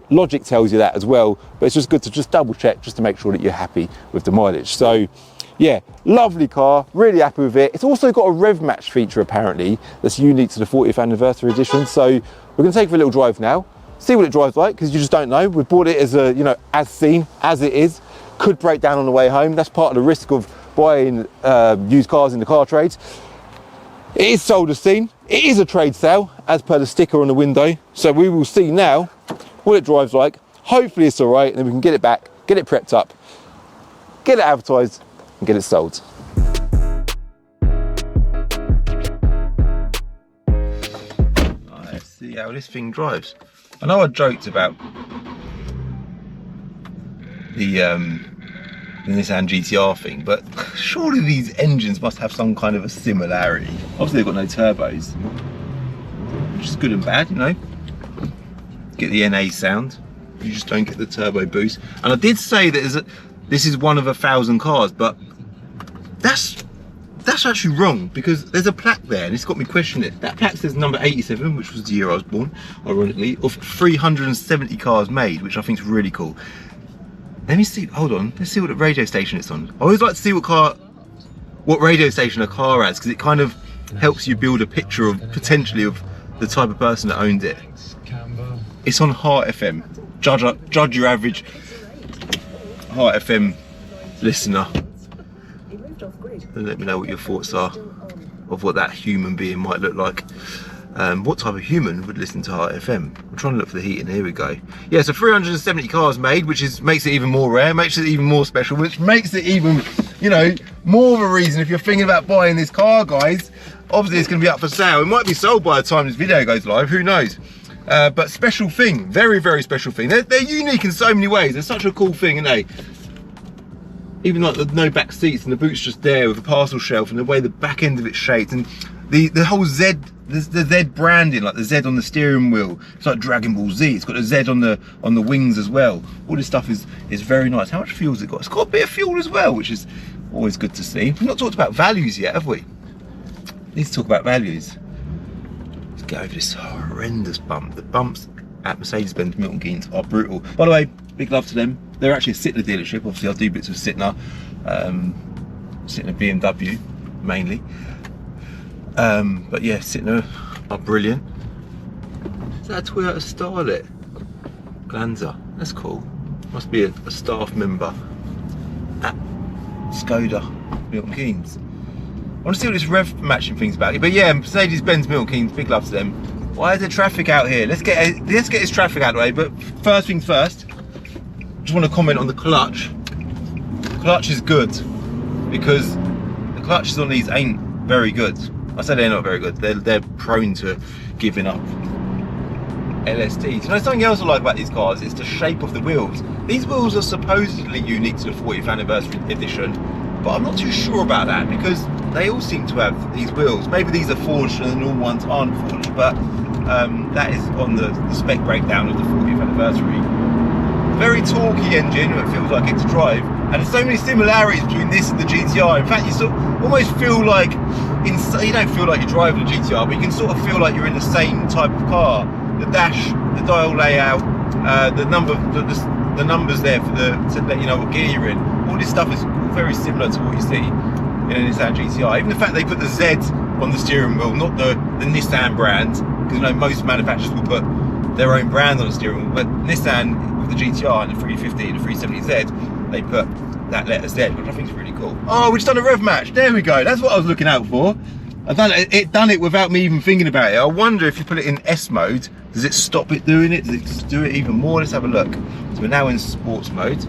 Logic tells you that as well, but it's just good to just double check just to make sure that you're happy with the mileage. So yeah, lovely car, really happy with it. It's also got a rev match feature apparently that's unique to the 40th anniversary edition. So we're gonna take it for a little drive now, see what it drives like, because you just don't know. We bought it as a, you know, as seen, as it is. Could break down on the way home. That's part of the risk of buying used cars in the car trades. It is sold as seen. It is a trade sale as per the sticker on the window. So we will see now what it drives like. Hopefully it's all right, and then we can get it back, get it prepped up, get it advertised, and get it sold. Let's see how this thing drives. I know I joked about the Nissan GTR thing, but surely these engines must have some kind of a similarity. Obviously they've got no turbos, which is good and bad, you know. Get the NA sound, you just don't get the turbo boost. And I did say that this is one of 1,000 cars, but that's actually wrong, because there's a plaque there and it's got me questioning it. That plaque says number 87, which was the year I was born, ironically, of 370 cars made, which I think is really cool. Let me see, hold on, let's see what radio station it's on. I always like to see what radio station a car has, because it kind of helps you build a picture of, potentially, of the type of person that owned it. It's on Heart FM. Judge your average Heart FM listener. And let me know what your thoughts are of what that human being might look like. What type of human would listen to Heart FM? I'm trying to look for the heating. Here we go. Yeah, so 370 cars made, which makes it even more rare, makes it even more special, which makes it even, you know, more of a reason if you're thinking about buying this car, guys. Obviously, it's going to be up for sale. It might be sold by the time this video goes live. Who knows? But special thing, very, very special thing. They're unique in so many ways. They're such a cool thing, aren't they? Even like the no back seats and the boot's just there with a parcel shelf and the way the back end of it's shaped, and the whole Z, the Z branding, like the Z on the steering wheel. It's like Dragon Ball Z. It's got a Z on the wings as well. All this stuff is very nice. How much fuel has it got? It's got a bit of fuel as well, which is always good to see. We've not talked about values yet, have we? Need to talk about values. Let's get over this horrendous bump. The bumps at Mercedes-Benz Milton Keynes are brutal. By the way, big love to them. They're actually a Sittler dealership. Obviously I do bits of Sittler, Sittler BMW mainly. But yeah, Sittler are brilliant. Is that a Toyota Starlet? Glanza, that's cool. Must be a staff member at Skoda Milton Keynes. I want to see what this rev matching thing's about. But yeah, Mercedes-Benz Milton Keynes, big love to them. Why is there traffic out here? Let's get this traffic out of the way. But first things first, just want to comment on the clutch. The clutch is good because the clutches on these ain't very good. I say they're not very good. They're prone to giving up. LSTs. You know, something else I like about these cars is the shape of the wheels. These wheels are supposedly unique to the 40th anniversary edition, but I'm not too sure about that because they all seem to have these wheels. Maybe these are forged and the normal ones aren't forged, but that is on the spec breakdown of the 40th anniversary. Very torquey engine, it feels like it to drive, and there's so many similarities between this and the GTR. In fact, you sort of almost feel like, you don't feel like you're driving a GTR, but you can sort of feel like you're in the same type of car. The dash, the dial layout, the numbers there to let you know what gear you're in. All this stuff is very similar to what you see in a Nissan GTR. Even the fact they put the Z on the steering wheel, not the Nissan brand, because you know most manufacturers will put their own brand on the steering wheel, but Nissan with the GTR and the 350 and the 370Z, they put that letter Z, which I think is really cool. Oh, we've just done a rev match. There we go. That's what I was looking out for. I've done it without me even thinking about it. I wonder if you put it in S mode, does it stop it doing it? Does it just do it even more? Let's have a look. So we're now in sports mode.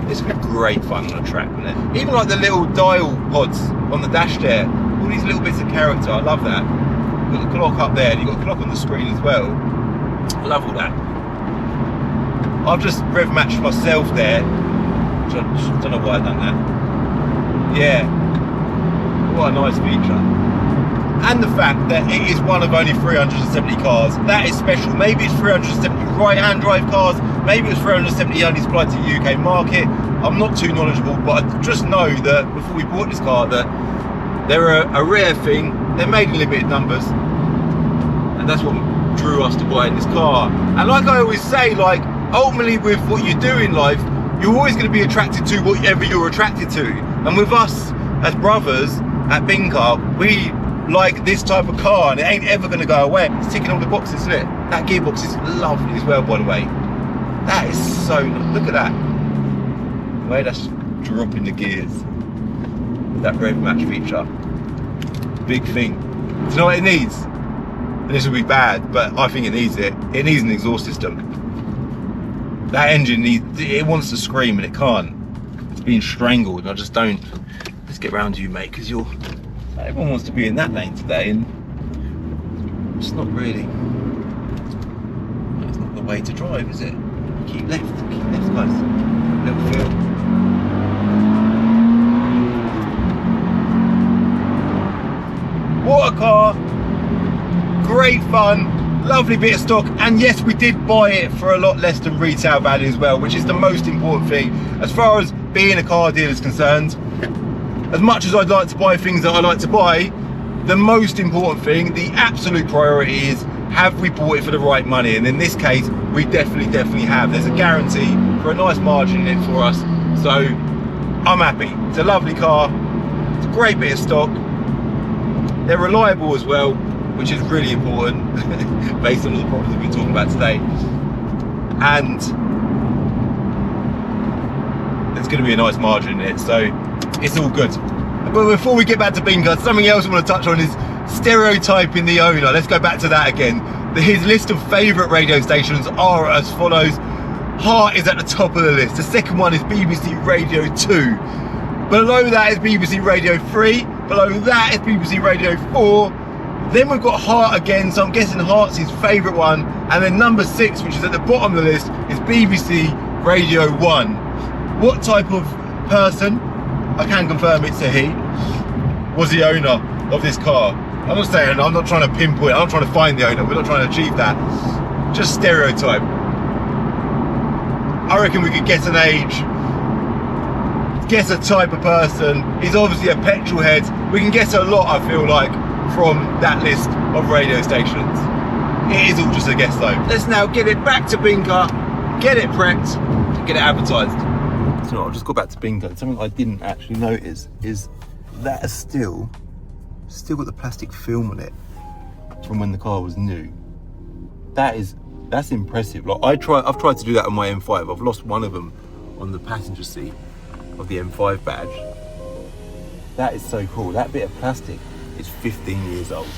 This would be great fun on a track, wouldn't it? Even like the little dial pods on the dash there, all these little bits of character, I love that. You've got the clock up there, and you've got the clock on the screen as well. I love all that. I've just rev matched myself there. I don't know why I've done that. Yeah, what a nice feature. And the fact that it is one of only 370 cars, that is special. Maybe it's 370 right-hand drive cars, maybe it's 370 only supplied to the UK market. I'm not too knowledgeable, but I just know that before we bought this car that they're a rare thing, they're made in limited numbers, and that's what drew us to buying this car. And like I always say, like ultimately with what you do in life, you're always going to be attracted to whatever you're attracted to. And with us as brothers at Bincar, we like this type of car and it ain't ever going to go away. It's ticking all the boxes, isn't it? That gearbox is lovely as well, by the way. That is so nice. Look at that. The way that's dropping the gears. That rev match feature. Big thing. Do you know what it needs? And this will be bad, but I think it needs it. It needs an exhaust system. That engine it wants to scream and it can't. It's being strangled and I just don't. Let's get round to you, mate, because everyone wants to be in that lane today and it's not really. It's not the way to drive, is it? Keep left, guys. Little feel. What a car! Great fun. Lovely bit of stock, and yes, we did buy it for a lot less than retail value as well, which is the most important thing. As far as being a car dealer is concerned, as much as I'd like to buy things that I like to buy, the most important thing, the absolute priority is, have we bought it for the right money? And in this case, we definitely have. There's a guarantee for a nice margin in it for us, so I'm happy. It's a lovely car, it's a great bit of stock, they're reliable as well, which is really important based on all the problems we've been talking about today. And there's going to be a nice margin in it, so it's all good. But before we get back to Bincar, something else I want to touch on is stereotyping the owner. Let's go back to that again. His list of favourite radio stations are as follows. Heart is at the top of the list. The second one is BBC Radio 2. Below that is BBC Radio 3. Below that is BBC Radio 4. Then we've got Heart again, so I'm guessing Heart's his favourite one. And then number 6, which is at the bottom of the list, is BBC Radio 1. What type of person, I can confirm it's a he, was the owner of this car? I'm not saying, I'm not trying to pinpoint, I'm not trying to find the owner, we're not trying to achieve that. Just stereotype. I reckon we could guess an age, guess a type of person. He's obviously a petrol head. We can guess a lot, I feel like, from that list of radio stations. It is all just a guess though. Let's now get it back to Binker, get it prepped, and get it advertised. So I've just got back to Binker. Something I didn't actually notice is that is still got the plastic film on it from when the car was new. That's impressive. Like I've tried to do that on my M5. I've lost one of them on the passenger seat of the M5 badge. That is so cool. That bit of plastic is 15 years old.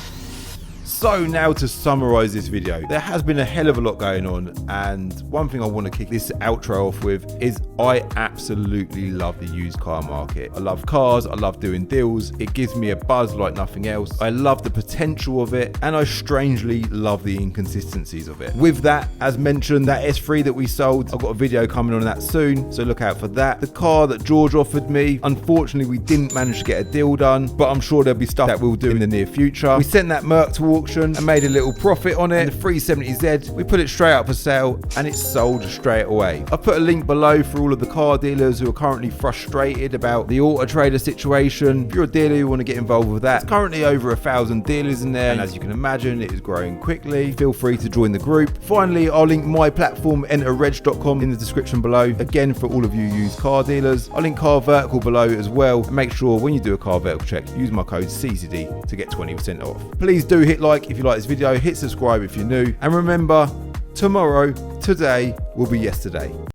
So now to summarise this video, there has been a hell of a lot going on, and one thing I want to kick this outro off with is I absolutely love the used car market. I love cars, I love doing deals, it gives me a buzz like nothing else. I love the potential of it, and I strangely love the inconsistencies of it. With that, as mentioned, that S3 that we sold, I've got a video coming on that soon, so look out for that. The car that George offered me, unfortunately we didn't manage to get a deal done, but I'm sure there'll be stuff that we'll do in the near future. We sent that Merc to auction and made a little profit on it. And the 370Z, we put it straight up for sale and it's sold straight away. I've put a link below for all of the car dealers who are currently frustrated about the Autotrader situation. If you're a dealer who want to get involved with that, it's currently over 1,000 dealers in there, and as you can imagine, it is growing quickly. Feel free to join the group. Finally, I'll link my platform, enterreg.com, in the description below. Again, for all of you used car dealers. I'll link Car Vertical below as well, and make sure when you do a Car Vertical check, use my code CCD to get 20% off. Please do hit like if you like this video, hit subscribe if you're new, and remember, today will be yesterday.